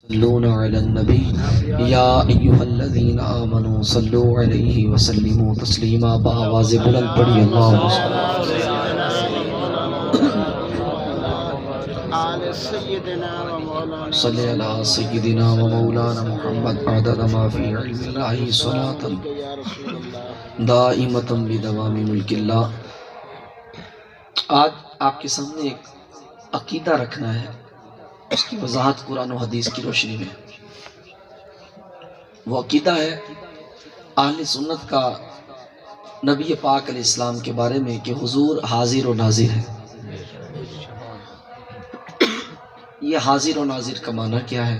صلون علی النبی یا ایہا الذین آمنوا صلو علیہ وسلموا تسلیما بآواز بلند پڑھی اللہم صلی علی سیدنا و مولانا محمد عدد ما فی علم اللہ صلاة دائمتا بدوام ملک اللہ۔ آج آپ کے سامنے ایک عقیدہ رکھنا ہے، اس کی وضاحت قرآن و حدیث کی روشنی میں۔ وہ عقیدہ ہے اہل سنت کا نبی پاک علیہ السلام کے بارے میں کہ حضور حاضر و ناظر ہے۔ یہ حاضر و ناظر کا معنی کیا ہے،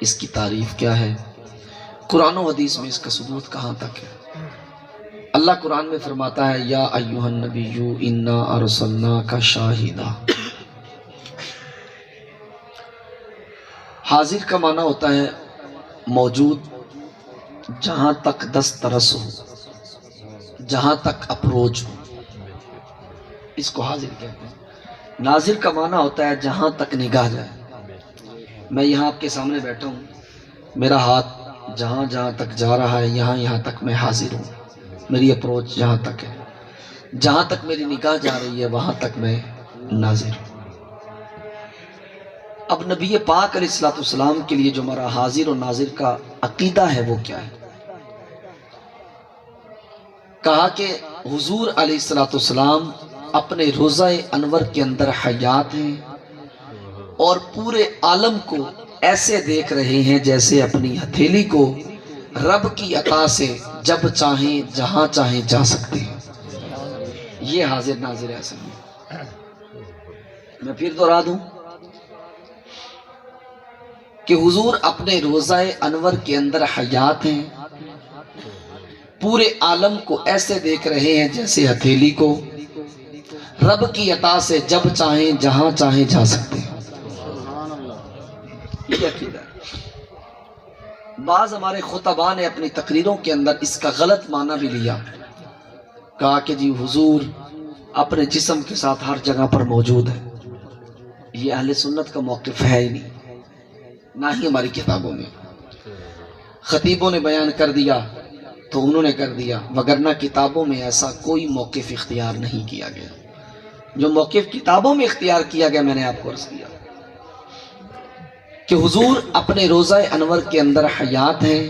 اس کی تعریف کیا ہے، قرآن و حدیث میں اس کا ثبوت کہاں تک ہے۔ اللہ قرآن میں فرماتا ہے یا ایھا النبی انا ارسلناک شاہدا۔ حاضر کا معنی ہوتا ہے موجود، جہاں تک دسترس ہو، جہاں تک اپروچ ہو، اس کو حاضر کہتے ہیں۔ ناظر کا معنی ہوتا ہے جہاں تک نگاہ جائے۔ میں یہاں آپ کے سامنے بیٹھا ہوں، میرا ہاتھ جہاں جہاں تک جا رہا ہے یہاں تک میں حاضر ہوں، میری اپروچ جہاں تک ہے، جہاں تک میری نگاہ جا رہی ہے وہاں تک میں ناظر ہوں۔ اب نبی پاک علیہ السلام کے لیے جو ہمارا حاضر و ناظر کا عقیدہ ہے وہ کیا ہے؟ کہا کہ حضور علیہ السلام اپنے روضہ انور کے اندر حیات ہیں اور پورے عالم کو ایسے دیکھ رہے ہیں جیسے اپنی ہتھیلی کو رب کی عطا سے جب چاہیں جہاں چاہیں جا سکتے ہیں۔ یہ حاضر ناظر ہے اصل میں۔ میں پھر دوہرا دوں کہ حضور اپنے روضہ انور کے اندر حیات ہیں، پورے عالم کو ایسے دیکھ رہے ہیں جیسے ہتھیلی کو رب کی عطا سے جب چاہیں جہاں چاہیں جا سکتے ہیں۔ یہ عقیدہ ہے۔ بعض ہمارے خطباء نے اپنی تقریروں کے اندر اس کا غلط معنی بھی لیا، کہا کہ جی حضور اپنے جسم کے ساتھ ہر جگہ پر موجود ہے۔ یہ اہل سنت کا موقف ہے ہی نہیں، نہ ہی ہماری کتابوں میں۔ خطیبوں نے بیان کر دیا تو انہوں نے کر دیا، وگرنہ کتابوں میں ایسا کوئی موقف اختیار نہیں کیا گیا۔ جو موقف کتابوں میں اختیار کیا گیا میں نے آپ کو عرض کیا کہ حضور اپنے روضہ انور کے اندر حیات ہیں،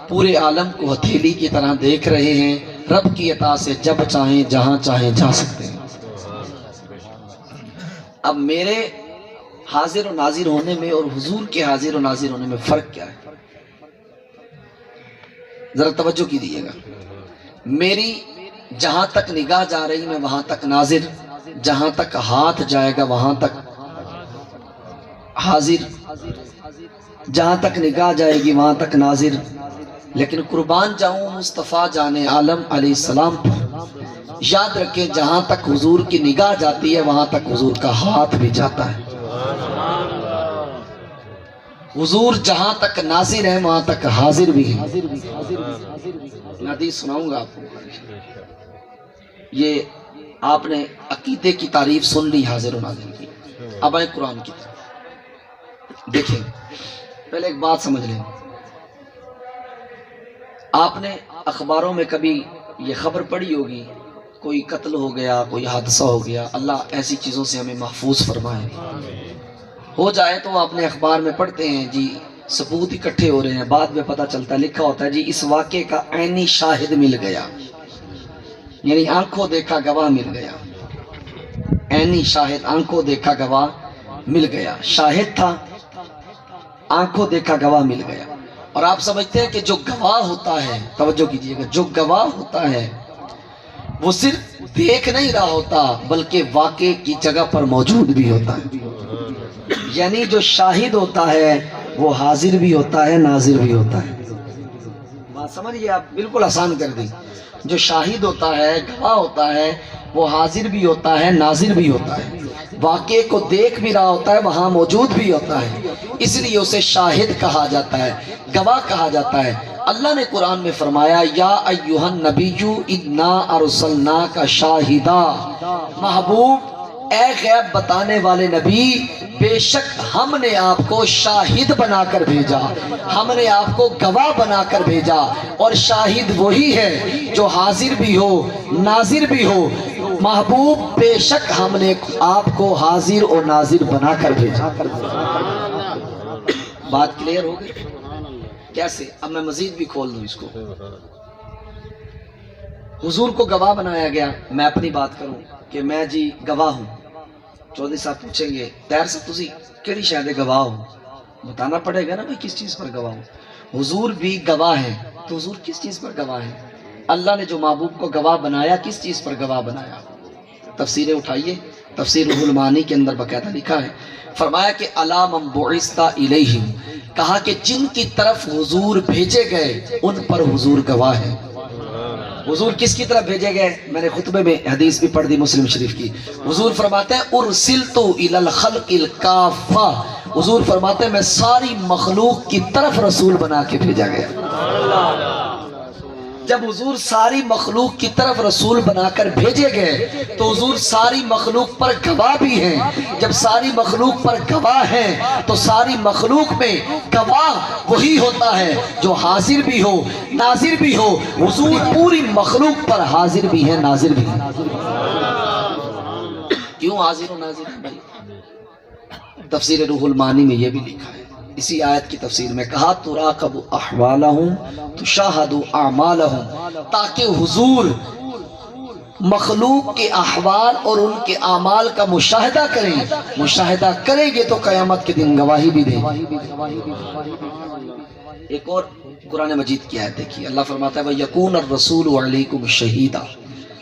پورے عالم کو ہتھیلی کی طرح دیکھ رہے ہیں، رب کی عطا سے جب چاہیں جہاں چاہیں جا سکتے ہیں۔ اب میرے حاضر و ناظر ہونے میں اور حضور کے حاضر و ناظر ہونے میں فرق کیا ہے؟ ذرا توجہ کیجیے گا۔ میری جہاں تک نگاہ جا رہی میں وہاں تک ناظر، جہاں تک ہاتھ جائے گا وہاں تک حاضر، جہاں تک نگاہ جائے گی وہاں تک ناظر۔ لیکن قربان جاؤں مصطفیٰ جان عالم علیہ السلام پر، یاد رکھیں جہاں تک حضور کی نگاہ جاتی ہے وہاں تک حضور کا ہاتھ بھی جاتا ہے۔ حضور جہاں تک ناظر ہے وہاں تک حاضر بھی ہے۔ میں حدیث سناؤں گا آپ کو۔ یہ آپ نے عقیدے کی تعریف سن لی حاضر و ناظر کی، اب آئیں قرآن کی طرف۔ دیکھیں پہلے ایک بات سمجھ لیں، آپ نے اخباروں میں کبھی یہ خبر پڑھی ہوگی کوئی قتل ہو گیا، کوئی حادثہ ہو گیا، اللہ ایسی چیزوں سے ہمیں محفوظ فرمائے۔ ہو جائے تو آپ نے اخبار میں پڑھتے ہیں جی ثبوت اکٹھے ہو رہے ہیں، بعد میں پتہ چلتا ہے لکھا ہوتا ہے جی اس واقعے کا عینی شاہد مل گیا، یعنی آنکھوں دیکھا گواہ مل گیا۔ عینی شاہد، آنکھوں دیکھا گواہ مل گیا، شاہد تھا، آنکھوں دیکھا گواہ مل گیا۔ اور آپ سمجھتے ہیں کہ جو گواہ ہوتا ہے، توجہ کیجئے گا، جو گواہ ہوتا ہے وہ صرف دیکھ نہیں رہا ہوتا بلکہ واقعے کی جگہ پر موجود بھی ہوتا ہے۔ یعنی جو شاہد ہوتا ہے وہ حاضر بھی ہوتا ہے، ناظر بھی ہوتا ہے۔ بات سمجھئے آپ، بالکل آسان کر دی۔ جو شاہد ہوتا ہے، گواہ ہوتا ہے، وہ حاضر بھی ہوتا ہے، ناظر بھی ہوتا ہے، واقعے کو دیکھ بھی رہا ہوتا ہے، وہاں موجود بھی ہوتا ہے، اس لیے اسے شاہد کہا جاتا ہے، گواہ کہا جاتا ہے۔ اللہ نے قرآن میں فرمایا یا ایھا النبی انا ارسلناک شاہدا، محبوب اے غیب بتانے والے نبی، بے شک ہم نے آپ کو شاہد بنا کر بھیجا، ہم نے آپ کو گواہ بنا کر بھیجا، اور شاہد وہی ہے جو حاضر بھی ہو ناظر بھی ہو۔ محبوب بے شک ہم نے آپ کو حاضر اور ناظر بنا کر بھیجا۔ بات کلیئر ہو گئی؟ کیسے؟ اب میں مزید بھی کھول دوں اس کو۔ حضور کو گواہ بنایا گیا۔ میں اپنی بات کروں کہ میں جی گواہ ہوں، چودھری صاحب پوچھیں گے تیر سے تسی کیڑی شاید گواہ ہو، بتانا پڑے گا نا بھائی کس چیز پر گواہ ہو۔ حضور بھی گواہ ہے، تو حضور کس چیز پر گواہ ہے؟ اللہ نے جو محبوب کو گواہ بنایا کس چیز پر گواہ بنایا؟ تفسیریں اٹھائیے، تفسیر روح المعانی کے اندر باقاعدہ لکھا ہے، فرمایا کہ الا من بعثت الیہم، کہا کہ جن کی طرف حضور بھیجے گئے ان پر حضور گواہ ہے۔ حضور کس کی طرف بھیجے گئے؟ میں نے خطبے میں حدیث بھی پڑھ دی مسلم شریف کی۔ حضور فرماتے ہیں ارسلت الی الخلق الکافہ، حضور فرماتے ہیں میں ساری مخلوق کی طرف رسول بنا کے بھیجا گیا۔ جب حضور ساری مخلوق کی طرف رسول بنا کر بھیجے گئے تو حضور ساری مخلوق پر گواہ بھی ہیں۔ جب ساری مخلوق پر گواہ ہیں تو ساری مخلوق میں گواہ وہی ہوتا ہے جو حاضر بھی ہو ناظر بھی ہو۔ حضور پوری مخلوق پر حاضر بھی ہیں ناظر بھی ہیں۔ کیوں حاضر و ناظر ہیں بھائی؟ تفسیر روح المعانی میں یہ بھی لکھا ہے، اسی آیت کی تفسیر میں کہا تراقب احوالہم تشاہد اعمالہم، تاکہ حضور مخلوق کے احوال اور ان کے اعمال کا مشاہدہ کریں۔ مشاہدہ کریں گے تو قیامت کے دن گواہی بھی دیں۔ ایک اور قرآن مجید کی آیت دیکھیے، اللہ فرماتا ہے وَيَكُونَ الرَّسُولُ عَلَيْكُمْ شَهِيدًا،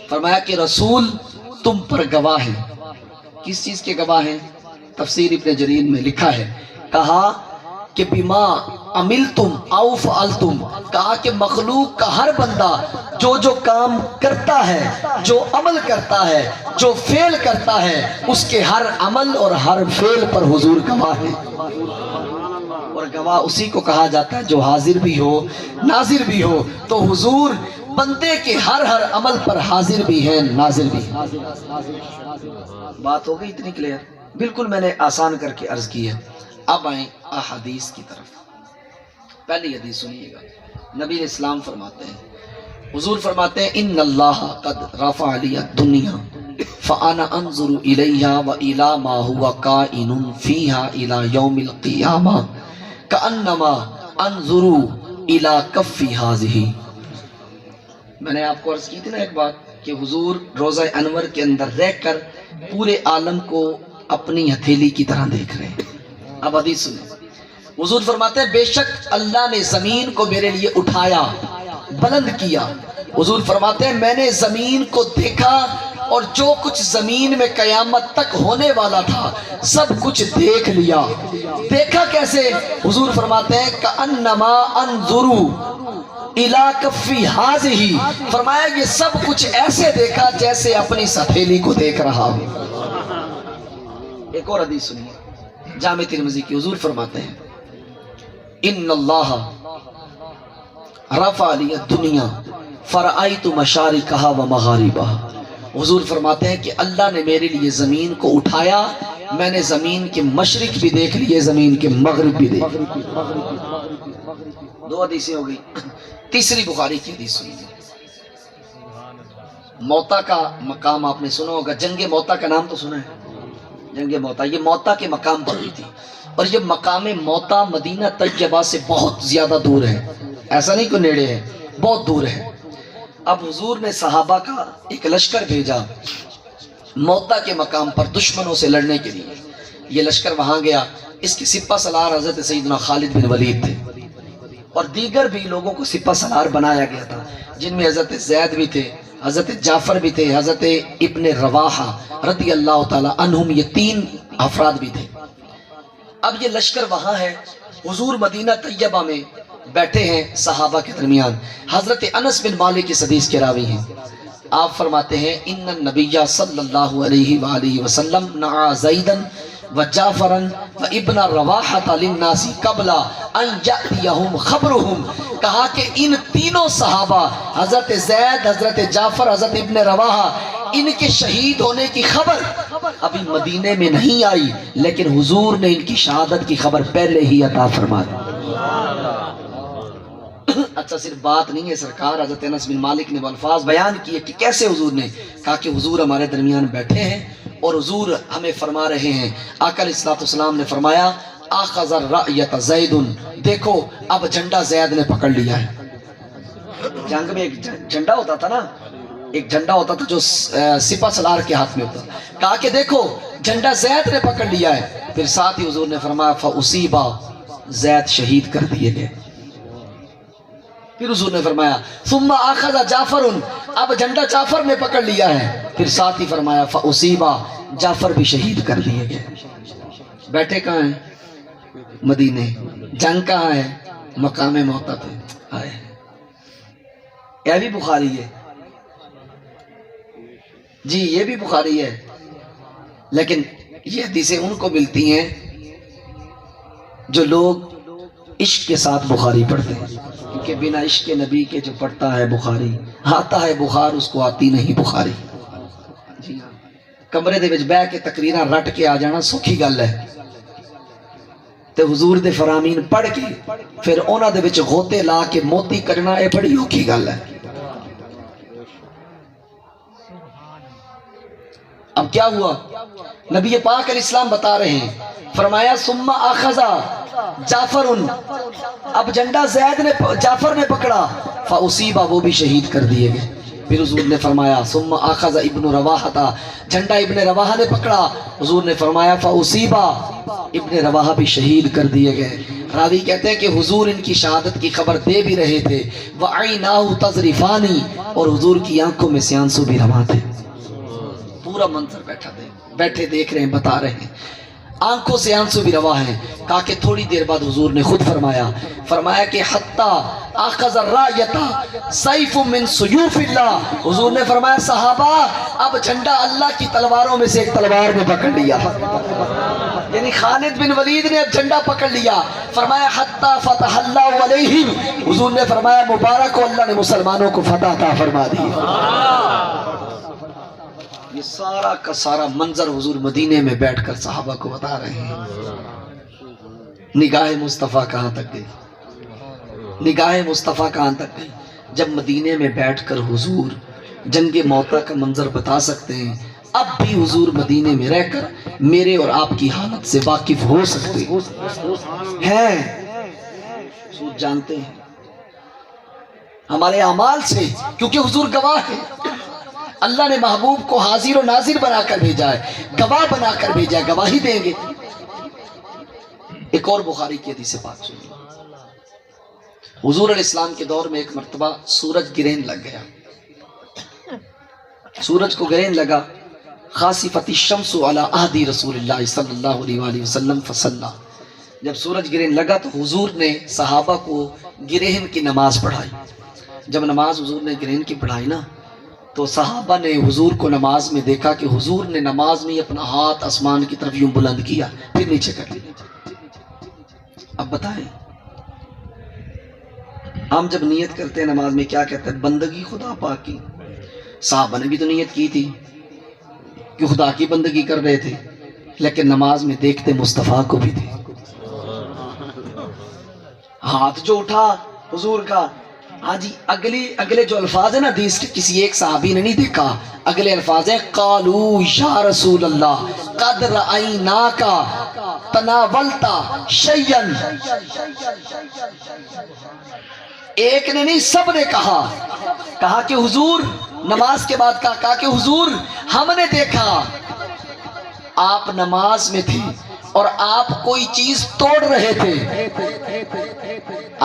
فرمایا کہ رسول تم پر گواہ ہے۔ کس چیز کے گواہ ہیں؟ تفسیر ابن جریر میں لکھا ہے، کہا کہ بما عملتم او فعلتم، کہا کہ مخلوق کا ہر بندہ جو جو کام کرتا ہے، جو عمل کرتا ہے، جو فعل کرتا ہے، اس کے ہر عمل اور ہر فعل پر حضور گواہ ہے۔ اور گواہ اسی کو کہا جاتا ہے جو حاضر بھی ہو ناظر بھی ہو۔ تو حضور بندے کے ہر عمل پر حاضر بھی ہیں ناظر بھی ہیں۔ بات ہو گئی اتنی کلیئر؟ بالکل میں نے آسان کر کے عرض کی ہے۔ اب آئیں احادیث کی طرف۔ پہلی حدیث سنیے گا، نبی اسلام فرماتے ہیں، حضور فرماتے ہیں ان اللہ قد رفع لی الدنیا فانا انظر الیہا والی ما ہوا کائن فیہا الی یوم القیامہ کانما انظر الی کفی ہذہ۔ میں نے آپ کو عرض کی تھی نا ایک بات کہ حضور روضہ انور کے اندر رہ کر پورے عالم کو اپنی ہتھیلی کی طرح دیکھ رہے ہیں۔ اب حدیث سنیں، حضور فرماتے ہیں بے شک اللہ نے زمین کو میرے لیے اٹھایا بلند کیا۔ حضور فرماتے ہیں میں نے زمین کو دیکھا اور جو کچھ زمین میں قیامت تک ہونے والا تھا سب کچھ دیکھ لیا۔ دیکھا کیسے؟ حضور فرماتے ہیں کأنما انظر الی کفی ہذہ، فرمایا یہ سب کچھ ایسے دیکھا جیسے اپنی ہتھیلی کو دیکھ رہا ہوں۔ ایک اور حدیث سنیے جامع ترمذی کی، حضور فرماتے ہیں ان اللہ رفع لی الدنیا فرأیت مشارقہا و مغاربہا، حضور فرماتے ہیں کہ اللہ نے میرے لیے زمین کو اٹھایا، میں نے زمین کے مشرق بھی دیکھ لیے زمین کے مغرب بھی دیکھ لیے۔ دو حدیثیں ہو گئی، تیسری بخاری کی حدیث سنیے۔ موتا کا مقام آپ نے سنا ہوگا، جنگ موتا کا نام تو سنا ہے، جنگ موتا، یہ موتا کے مقام پر ہوئی تھی، اور یہ مقام موتا مدینہ طیبہ سے بہت زیادہ دور ہے، ایسا نہیں کہ نیڑے ہے، بہت دور ہے۔ اب حضور نے صحابہ کا ایک لشکر بھیجا موتا کے مقام پر دشمنوں سے لڑنے کے لیے۔ یہ لشکر وہاں گیا، اس کے سپہ سالار حضرت سیدنا خالد بن ولید تھے، اور دیگر بھی لوگوں کو سپہ سالار بنایا گیا تھا، جن میں حضرت زید بھی تھے، حضرت جعفر بھی تھے، حضرت ابن رواحہ رضی اللہ تعالی عنہم، یہ تین افراد بھی تھے۔ اب یہ لشکر وہاں ہے، حضور مدینہ طیبہ میں بیٹھے ہیں صحابہ کے درمیان۔ حضرت انس بن مالک اس حدیث کے راوی ہیں، آپ فرماتے ہیں ان النبی صلی اللہ علیہ وآلہ وسلم نعا زیدن و جعفرن و ابن رواحہ للناس قبل ان یأتیہم خبرہم، کہا کہ ان تینوں صحابہ حضرت زید، حضرت جعفر، حضرت ابن رواحہ، ان کے شہید ہونے کی خبر ابھی مدینے میں نہیں آئی، لیکن حضور نے ان کی شہادت کی خبر پہلے ہی عطا فرما دی۔ اچھا صرف بات نہیں ہے، سرکار حضرت انس بن مالک نے وہ الفاظ بیان کیے کہ کیسے حضور نے کہا کہ حضور ہمارے درمیان بیٹھے ہیں اور حضور ہمیں فرما رہے ہیں، آقا علیہ الصلوۃ والسلام نے فرمایا آخذ الرأیۃ زید، دیکھو اب جھنڈا زید نے پکڑ لیا ہے۔ جنگ میں ایک جھنڈا ہوتا تھا نا، ایک جھنڈا ہوتا تھا جو سپہ سالار کے ہاتھ میں ہوتا، کہا کہ دیکھو جھنڈا زید نے پکڑ لیا ہے۔ پھر ساتھ ہی حضور نے فرمایا فاصیبا، زید شہید کر دیے گئے۔ پھر حضور نے فرمایا ثم اخذ جعفر، اب جھنڈا جعفر نے پکڑ لیا ہے۔ پھر ساتھ ہی فرمایا فاصیبا، جعفر بھی شہید کر دیے گئے۔ بیٹھے کہاں ہیں؟ مدینے۔ جنگ کہاں ہے؟ مقام موتا پہ آئے۔ یہ بھی بخاری ہے جی، یہ بھی بخاری ہے، لیکن یہ حدیثیں ان کو ملتی ہیں جو لوگ عشق کے ساتھ بخاری پڑھتے ہیں، کیونکہ بنا عشق نبی کے جو پڑھتا ہے بخاری، آتا ہے بخار اس کو آتی نہیں بخاری۔ جی ہاں، کمرے دے وچ بیٹھ کے تقریراں رٹ کے آ جانا سوکھی گل ہے، تے حضور دے فرامین پڑھ کے پھر انہاں دے وچ غوطے لا کے موتی کرنا اے بڑی اوکھی گل ہے۔ اب کیا ہوا؟ نبی پاک علیہ السلام بتا رہے ہیں، فرمایا ثم اخذ جعفر، اب جھنڈا زید نے جعفر نے پکڑا، فاصیبا، وہ بھی شہید کر دیے گئے۔ پھر حضور نے فرمایا ثم اخذ ابن رواحہ، جھنڈا ابن رواحہ نے پکڑا، حضور نے فرمایا فاصیبا، ابن رواحہ بھی شہید کر دیے گئے۔ راوی کہتے ہیں کہ حضور ان کی شہادت کی خبر دے بھی رہے تھے، وعیناہ تذرفان، اور حضور کی آنکھوں میں سے آنسو بھی رواں تھے۔ پورا منظر بیٹھے دیکھ رہے ہیں، بتا رہے ہیں، آنکھوں سے آنسو بھی رواں ہیں۔ کہا کہ تھوڑی دیر بعد حضور نے خود فرمایا کہ حتی اخذ الرایۃ سیف من سیوف اللہ، حضور نے فرمایا صحابہ اب جھنڈا اللہ کی تلواروں میں سے ایک تلوار نے پکڑ لیا، یعنی خالد بن ولید نے اب جھنڈا پکڑ لیا۔ فرمایا حتی فتح اللہ علیہم، حضور نے فرمایا مبارک ہو، اللہ نے مسلمانوں کو فتح عطا فرما دی۔ یہ سارا کا سارا منظر حضور مدینے میں بیٹھ کر صحابہ کو بتا رہے ہیں۔ نگاہ مصطفیٰ کہاں تک گئی؟ نگاہ مصطفیٰ کہاں تک گئی؟ جب مدینے میں بیٹھ کر حضور جنگ موتا کا منظر بتا سکتے ہیں، اب بھی حضور مدینے میں رہ کر میرے اور آپ کی حالت سے واقف ہو سکتے ہیں۔ حضور جانتے ہیں ہمارے اعمال سے، کیونکہ حضور گواہ ہے۔ اللہ نے محبوب کو حاضر و ناظر بنا کر بھیجا ہے، گواہ بنا کر بھیجا ہے، گواہی دیں گے۔ ایک اور بخاری کی حدیث پاک سنیے۔ حضور علیہ السلام کے دور میں ایک مرتبہ سورج گرہن لگ گیا، سورج کو گرہن لگا، خاسفت الشمس علی عہد رسول اللہ صلی اللہ علیہ وآلہ وسلم فصلی، جب سورج گرہن لگا تو حضور نے صحابہ کو گرہن کی نماز پڑھائی۔ جب نماز حضور نے گرہن کی پڑھائی نا، تو صحابہ نے حضور کو نماز میں دیکھا کہ حضور نے نماز میں اپنا ہاتھ آسمان کی طرف یوں بلند کیا، پھر نیچے کر دیا۔ اب بتائیں ہم جب نیت کرتے ہیں نماز میں کیا کہتے ہیں؟ بندگی خدا پاک کی۔ صحابہ نے بھی تو نیت کی تھی کہ خدا کی بندگی کر رہے تھے، لیکن نماز میں دیکھتے مصطفیٰ کو بھی تھے۔ ہاتھ جو اٹھا حضور کا، ہاں جی، اگلے جو الفاظ ہیں نا حدیث کے، کسی ایک صحابی نے نہیں دیکھا، اگلے الفاظ ہیں قالو یا رسول اللہ قد رأیناک تناولت شیئا، ایک نے نہیں سب نے کہا کہ حضور، نماز کے بعد کہا کہ حضور ہم نے دیکھا آپ نماز میں تھے اور آپ کوئی چیز توڑ رہے تھے،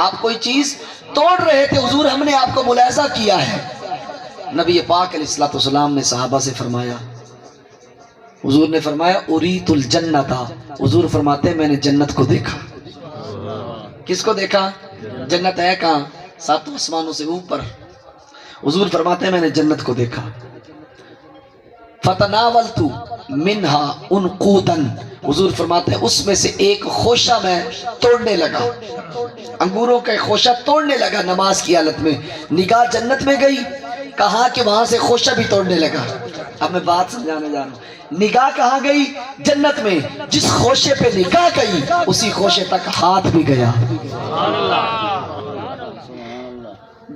آپ کوئی چیز توڑ رہے تھے، حضور ہم نے آپ کو ملاحظہ کیا ہے۔ نبی پاک علیہ الصلوۃ والسلام نے صحابہ سے فرمایا، حضور نے فرمایا اریت الجنت، حضور فرماتے ہیں میں نے جنت کو دیکھا۔ کس کو دیکھا؟ جنت ہے کہاں؟ ساتوں آسمانوں سے اوپر۔ حضور فرماتے ہیں میں نے جنت کو دیکھا۔ فتناولت منہا انقودا، حضور فرماتے ہیں اس میں سے ایک خوشہ میں توڑنے لگا، انگوروں کا ایک خوشہ توڑنے لگا نماز کی حالت میں۔ نگاہ جنت میں گئی، کہا کہ وہاں سے خوشہ بھی توڑنے لگا. اب میں بات سمجھانے جا رہا ہوں. نگاہ کہاں گئی؟ جنت میں. جس خوشے پہ نگاہ گئی اسی خوشے تک ہاتھ بھی گیا.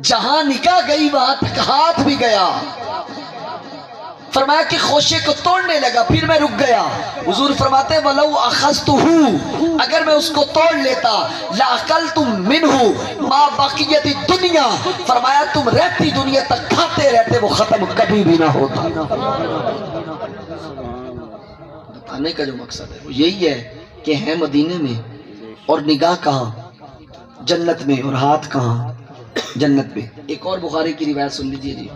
جہاں نگاہ گئی وہاں تک ہاتھ بھی گیا. فرمایا کہ خوشے کو توڑنے لگا پھر میں رک گیا. حضور فرماتے ہیں وَلَوْ أَخَذْتُهُ، اگر میں اس کو توڑ لیتا لَأَكَلْتُمْ مِنْهُ مَا بَقِيَتِ الدُّنْيَا، فرمایا تم رہتی دنیا تک کھاتے رہتے وہ ختم کبھی بھی نہ ہوتا. بتانے کا جو مقصد ہے وہ یہی ہے کہ ہیں مدینے میں اور نگاہ کہاں؟ جنت میں. اور ہاتھ کہاں؟ جنت میں. ایک اور بخاری کی روایت سن لیجئے جی.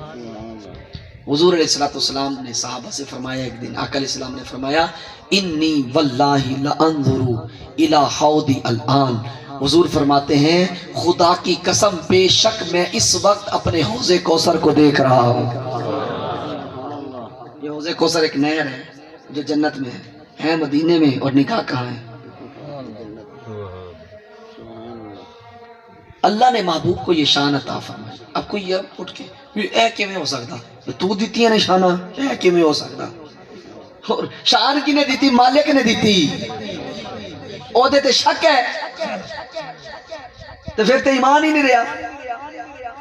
حضور علیہ السلام نے صحابہ سے فرمایا ایک دن، آقا علیہ السلام نے فرمایا انی واللہ لانظر الی حوضی الان. حضور فرماتے ہیں خدا کی قسم بے شک میں اس وقت اپنے حوض کوثر کو دیکھ رہا ہوں. یہ حوض کوثر ایک نہر ہے جو جنت میں ہے مدینے میں. اور نگاہ کہاں ہے؟ اللہ نے محبوب کو یہ شان عطا فرمائی. اب کوئی یہ اٹھ کے اے کیویں ہو سکتا؟ تو دیتی ہے نشانہ، اے کیویں ہو سکتا؟ اور شان کی نے دیتی؟ مالک نے دیتی. او دے تے شک ہے تو پھر تے ایمان ہی نہیں رہا.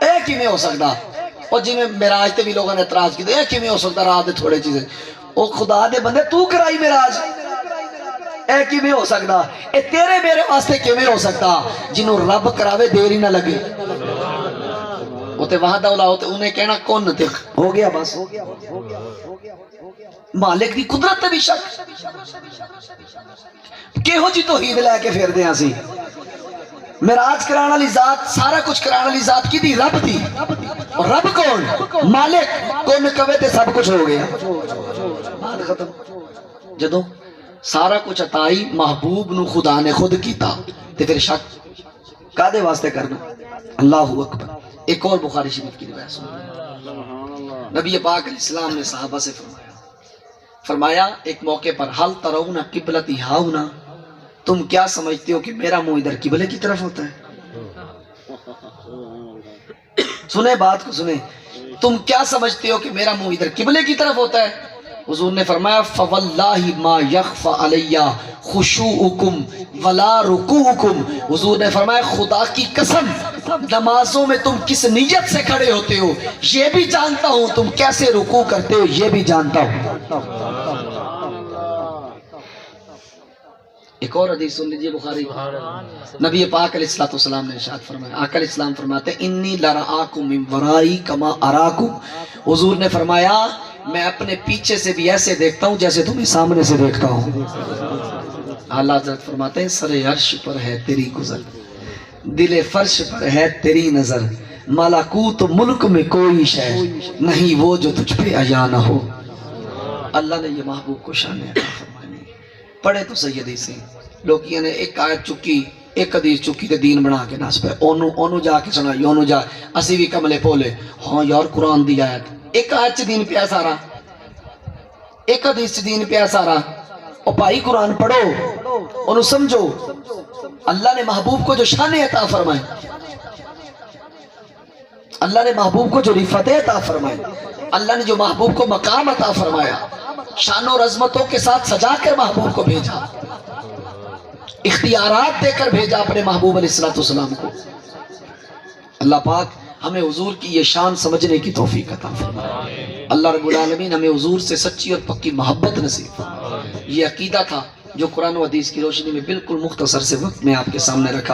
اے کیویں ہو سکتا؟ اور جی میں معراج تے بھی لوگوں نے اعتراض کی اے کیویں ہو سکتا؟ رات دے تھوڑے چیزیں. او خدا دے بندے تو کرائی معراج، اے کیویں ہو سکتا؟ اے تیرے میرے واسطے کیویں ہو سکتا؟ جنہوں رب کراوے دیر ہی نہ لگے. ہوتے وہاں دولا ہوتے انہیں کہنا کون تے ہو گیا بس. مالک دی قدرت تے بھی شک. کہو جی توحید لے کے پھر دے اسی. معراج کرانے والی ذات، سارا کچھ کرانے والی ذات کی دی؟ رب دی. اور رب کون؟ مالک. کون کہے تے سب کچھ ہو گیا. بات ختم. جدوں سارا کچھ عطائی محبوب نو خدا نے خود کیتا تے پھر شک کادے واسطے کرنا؟ اللہ اکبر. ایک اور بخاری شریف کی روایت سنیں. نبی پاک علیہ السلام نے صحابہ سے فرمایا ایک موقع پر حل ترون قبلتی ہاؤنا، تم کیا سمجھتے ہو کہ میرا منہ ادھر قبلے کی طرف ہوتا ہے؟ سنیں بات کو سنیں. تم کیا سمجھتے ہو کہ میرا منہ ادھر قبلے کی طرف ہوتا ہے؟ حضور نے فرمایا فواللہ ما یخفى علی خشوعکم ولا رکوعکم. حضور نے فرمایا خدا کی قسم نمازوں میں تم کس نیت سے کھڑے ہوتے ہو یہ بھی جانتا ہوں، تم کیسے رکوع کرتے ہو یہ بھی جانتا ہوں. ایک اور حدیث سن لیجئے بخاری. نبی پاک علیہ السلام نے ارشاد فرمایا، آقا علیہ السلام فرماتے ہیں انی لرآکم من ورائی کما اراکم. حضور نے فرمایا میں اپنے پیچھے سے بھی ایسے دیکھتا ہوں جیسے تمہیں سامنے سے دیکھتا ہوں. اعلیٰ حضرت فرماتے ہیں سر عرش پر ہے تیری گزر، دل فرش پر ہے تیری نظر، ملکوت ملک میں کوئی شے نہیں وہ جو تجھ پہ عیاں نہ ہو. اللہ نے یہ محبوب کو شان عطا فرمائی. پڑھے تو سیدی سے لوگوں نے ایک آیت چکی، ایک حدیث چکی تے دین بنا کے ناس پہ اونو جا کے سنا یونو جا اسی بھی کملے پولے. ہاں یار قرآن دی آیت ایک آیت چ دین پیا سارا، ایک حدیث چ دین پیا سارا. او بھائی قرآن پڑھو انہوں سمجھو. اللہ نے محبوب کو جو شان عطا فرمائے، اللہ نے محبوب کو جو رفعت عطا فرمائے، اللہ نے جو محبوب کو مقام عطا فرمایا، شان و عظمتوں کے ساتھ سجا کر محبوب کو بھیجا، اختیارات دے کر بھیجا اپنے محبوب علیہ السلام کو. اللہ پاک ہمیں حضور کی یہ شان سمجھنے کی توفیق عطا فرمائے. اللہ رب العالمین ہمیں حضور سے سچی اور پکی محبت نصیب فرمائے. یہ عقیدہ تھا جو قرآن و حدیث کی روشنی میں بالکل مختصر سے وقت میں آپ کے سامنے رکھا.